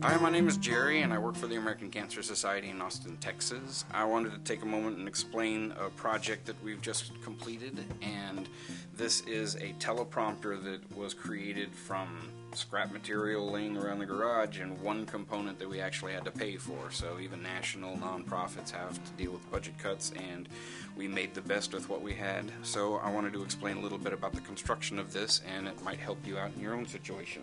Hi, my name is Jerry and I work for the American Cancer Society in Austin, Texas. I wanted to take a moment and explain a project that we've just completed, and this is a teleprompter that was created from scrap material laying around the garage and one component that we actually had to pay for. So even national nonprofits have to deal with budget cuts, and we made the best with what we had. So I wanted to explain a little bit about the construction of this, and it might help you out in your own situation.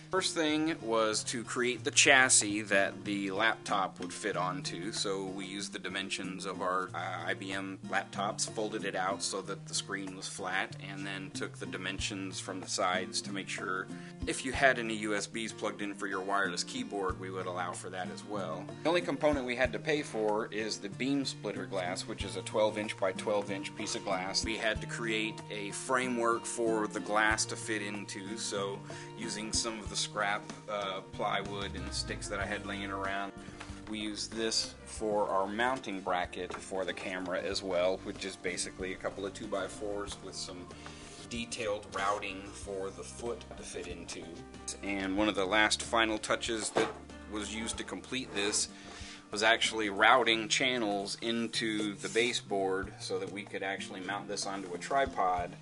First thing was to create the chassis that the laptop would fit onto. So we used the dimensions of our IBM laptops, folded it out so that the screen was flat, and then took the dimensions from the sides to make sure if you had any USBs plugged in for your wireless keyboard, we would allow for that as well. The only component we had to pay for is the beam splitter glass, which is a 12-inch by 12-inch piece of glass. We had to create a framework for the glass to fit into, so using some of the scrap plywood and sticks that I had laying around. We used this for our mounting bracket for the camera as well, which is basically a couple of 2x4s with some detailed routing for the foot to fit into. And one of the last final touches that was used to complete this was actually routing channels into the baseboard so that we could actually mount this onto a tripod.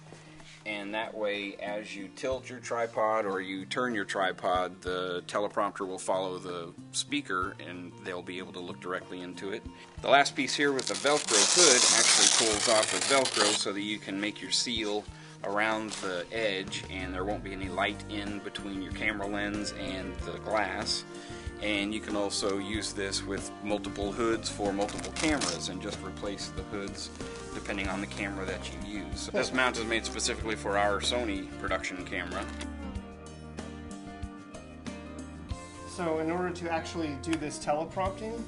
And that way, as you tilt your tripod or you turn your tripod, the teleprompter will follow the speaker and they'll be able to look directly into it. The last piece here with the Velcro hood actually pulls off with Velcro so that you can make your seal around the edge and there won't be any light in between your camera lens and the glass. And you can also use this with multiple hoods for multiple cameras and just replace the hoods depending on the camera that you use. This mount is made specifically for our Sony production camera. So in order to actually do this teleprompting,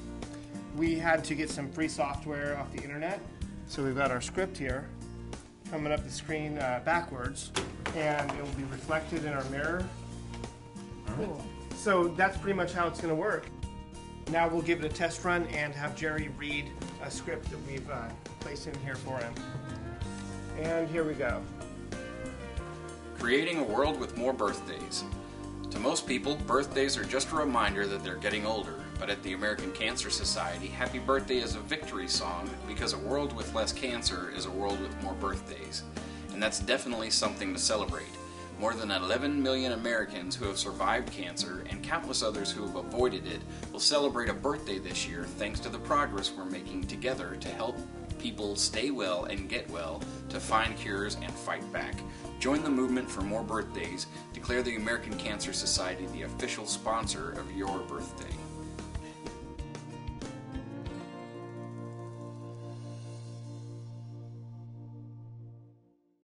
we had to get some free software off the internet. So we've got our script here coming up the screen backwards, and it will be reflected in our mirror. Cool. So that's pretty much how it's going to work. Now we'll give it a test run and have Jerry read a script that we've placed in here for him. And here we go. Creating a world with more birthdays. To most people, birthdays are just a reminder that they're getting older. But at the American Cancer Society, Happy Birthday is a victory song because a world with less cancer is a world with more birthdays. And that's definitely something to celebrate. More than 11 million Americans who have survived cancer and countless others who have avoided it will celebrate a birthday this year thanks to the progress we're making together to help people stay well and get well, to find cures and fight back. Join the movement for more birthdays. Declare the American Cancer Society the official sponsor of your birthday.